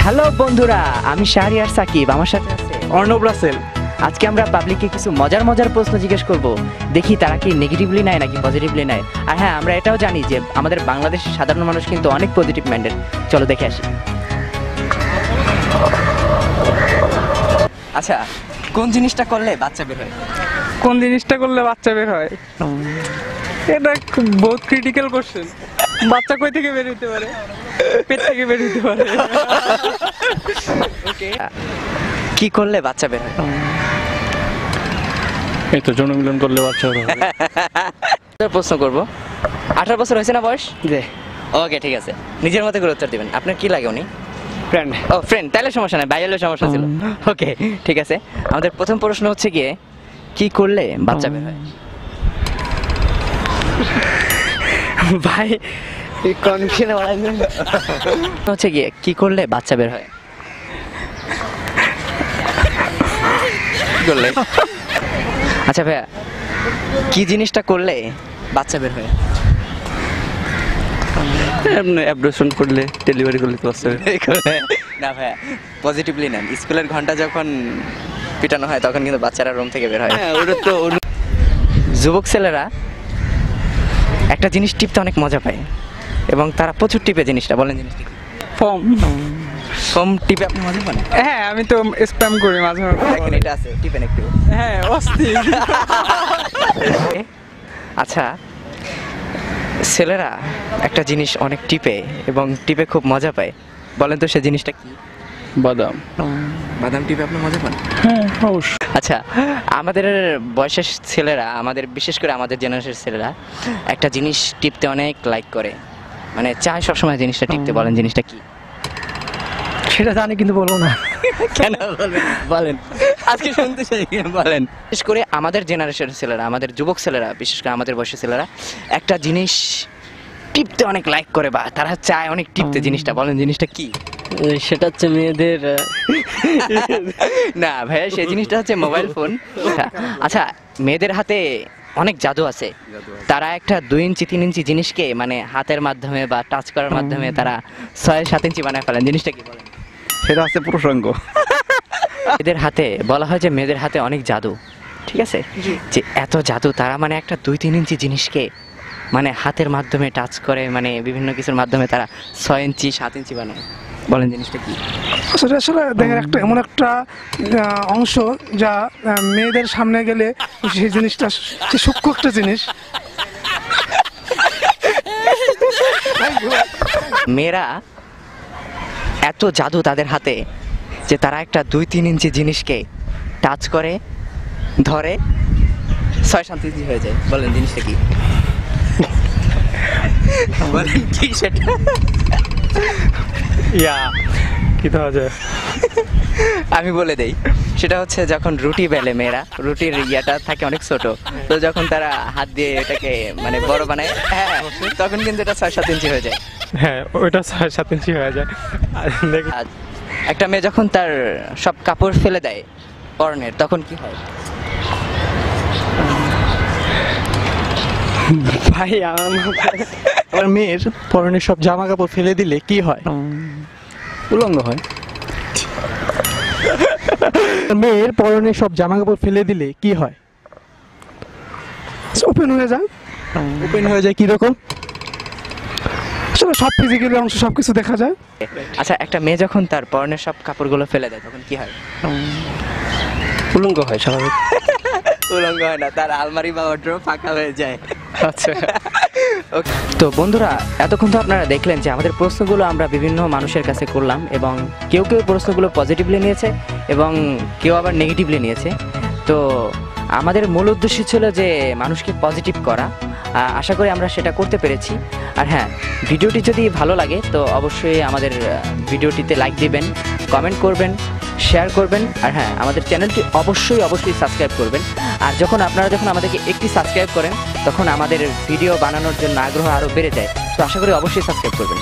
Hello বন্ধুরা, আমি শাহরিয়ার সাকিব, আমার সাথে আছে অর্ণব রাসেল। আজকে আমরা পাবলিককে কিছু মজার মজার প্রশ্ন জিজ্ঞেস করব, দেখি তারা কি নেগেটিভলি নেয় নাকি পজিটিভলি নেয়। আর হ্যাঁ, আমরা এটাও জানি যে আমাদের বাংলাদেশের সাধারণ মানুষ কিন্তু অনেক পজিটিভ মাইন্ডেড। চলো দেখে আসি। আচ্ছা, কোন জিনিসটা করলে বাচ্চা বের হয়? কোন জিনিসটা করলে বাচ্চা বের হয়? এটা বহুত ক্রিটিক্যাল কোশ্চেন। বাচ্চা কই থেকে বের হইতে পারে? পেট থেকে বের হইতে পারে। ওকে, কি করলে বাচ্চা বের হয়? এই তো জনমিলন করলে বাচ্চা বের হবে। প্রশ্ন করব, 18 বছর হয়েছে না বয়স? জি। ওকে, ঠিক আছে, নিজের মতো করে উত্তর দিবেন। আপনার কি লাগে উনি? ফ্রেন্ড। ও ফ্রেন্ড, তাহলে সমস্যা নেই, বাইরের সমস্যা ছিল। ওকে, ঠিক আছে। আমাদের প্রথম প্রশ্ন হচ্ছে গিয়ে, কি করলে বাচ্চা বের হয়? ভাই কনফিউশন হচ্ছে গিয়ে, কি করলে বাচ্চা বের হয়? করলে আচ্ছা ভাইয়া, কি জিনিসটা করলে বাচ্চা বের হয়? অ্যাবডকশন করলে, ডেলিভারি করলে তো বাচ্চা বের হয়। না ভাইয়া, পজিটিভলি নেন। স্কুলের ঘন্টা যখন পিটানো হয় তখন কিন্তু বাচ্চারা রুম থেকে বের হয়। হ্যাঁ, ওটা তো যুবক ছেলেরা একটা জিনিস টিপতে অনেক মজা পায় এবং তারা প্রচুর টিপে জিনিসটা। বলেন জিনিসটা কি? ফর্ম। ফর্ম টিপে আপনি মজা পান? হ্যাঁ, আমি তো স্প্যাম করি মাঝে মাঝে। দেখেন, এটা আছে, টিপেন একটু। হ্যাঁ, অস্থির। আচ্ছা, ছেলেরা একটা জিনিস অনেক টিপে এবং টিপে খুব মজা পায়। বলেন তো সে জিনিসটা কি? বাদাম। বাদাম টিপে আপনি মজা পান? হ্যাঁ, অবশ্যই। আচ্ছা, আমাদের বয়সের ছেলেরা, আমাদের বিশেষ করে আমাদের জেনারেশনের ছেলেরা একটা জিনিস টিপতে অনেক লাইক করে, মানে চায় সবসময় জিনিসটা টিপতে। বলেন জিনিসটা কি? সেটা জানি কিন্তু বলবো না। কেন বলবেন? বলেন, আজকে শুনতে চাই, বলেন। বিশেষ করে আমাদের জেনারেশনের ছেলেরা, আমাদের যুবক ছেলেরা, বিশেষ করে আমাদের বয়সের ছেলেরা একটা জিনিস টিপতে অনেক লাইক করে, বা তারা চায় অনেক টিপতে জিনিসটা। বলেন জিনিসটা কি? সেটা হচ্ছে মেয়েদের। না ভাইয়া, সেই জিনিসটা হচ্ছে মোবাইল ফোন। আচ্ছা, মেয়েদের হাতে অনেক জাদু আছে। তারা একটা 2 ইঞ্চি 3 ইঞ্চি জিনিসকে মানে হাতের মাধ্যমে বা টাচ করার মাধ্যমে তারা 6-7 ইঞ্চি বানায় ফেলেন। জিনিসটা কি বলেন? সেটা হচ্ছে পুরুষাঙ্গ। মেয়েদের হাতে বলা হয় যে মেয়েদের হাতে অনেক জাদু, ঠিক আছে? যে এত জাদু, তারা মানে একটা 2-3 ইঞ্চি জিনিসকে মানে হাতের মাধ্যমে টাচ করে, মানে বিভিন্ন কিছুর মাধ্যমে তারা 6 ইঞ্চি 7 ইঞ্চি বানায়। বলেন জিনিসটা কি? আসলে আসলে দেখেন, একটা এমন একটা অংশ যা মেয়েদের সামনে গেলে সেই জিনিসটা সে সূক্ষ্ম একটা জিনিস। মেয়েরা এত জাদু তাদের হাতে যে তারা একটা 2-3 ইঞ্চি জিনিসকে টাচ করে, ধরে 6-7 ইঞ্চি হয়ে যায়। বলেন জিনিসটা কি? বলেন কি সেটা? কি তো আছে? আমি বলে দেই, সেটা হচ্ছে যখন রুটি বেলে মেয়েরা, রুটির ইয়াটা থাকে অনেক ছোট, তো যখন তারা হাত দিয়ে এটাকে মানে বড় বানায়, হ্যাঁ, তখন কিন্তু এটা 6-7 ইঞ্চি হয়ে যায়। হ্যাঁ, ওইটা 6-7 ইঞ্চি হয়ে যায়। আর একটা মেয়ে যখন তার সব কাপড় ফেলে দেয় পরনের, তখন কি হয়? ভাই, আমার মেয়ের পরনের সব জামা কাপড় ফেলে দিলে কি হয়? উলঙ্গ হয়। মেয়ের পরনের সব জামা কাপড় ফেলে দিলে কি হয়? ওপেন হয়ে যায়। ওপেন হয়ে যায় কিরকম? আসলে সব ফিজিক্যালি অংশ সবকিছু দেখা যায়। আচ্ছা, একটা মেয়ে যখন তার পরনের সব কাপড়গুলো ফেলে দেয় তখন কি হয়? উলঙ্গ হয় স্বাভাবিক। উলঙ্গ হয় না, তার আলমারি বা ওয়ার্ড্রোব ফাঁকা হয়ে যায়। আচ্ছা। তো বন্ধুরা, এতক্ষণ তো আপনারা দেখলেন যে আমাদের প্রশ্নগুলো আমরা বিভিন্ন মানুষের কাছে করলাম এবং কেউ কেউ প্রশ্নগুলো পজিটিভলি নিয়েছে এবং কেউ আবার নেগেটিভলি নিয়েছে। তো আমাদের মূল উদ্দেশ্য ছিল যে মানুষকে পজিটিভ করা। আশা করি আমরা সেটা করতে পেরেছি। আর হ্যাঁ, ভিডিওটি যদি ভালো লাগে তো অবশ্যই আমাদের ভিডিওটিতে লাইক দিবেন, কমেন্ট করবেন, শেয়ার করবেন। আর হ্যাঁ, আমাদের চ্যানেলটি অবশ্যই সাবস্ক্রাইব করবেন। আর আপনারা যখন আমাদেরকে একটি সাবস্ক্রাইব করেন তখন আমাদের ভিডিও বানানোর জন্য আগ্রহ আরও বেড়ে যায়। তো আশা করি অবশ্যই সাবস্ক্রাইব করবেন।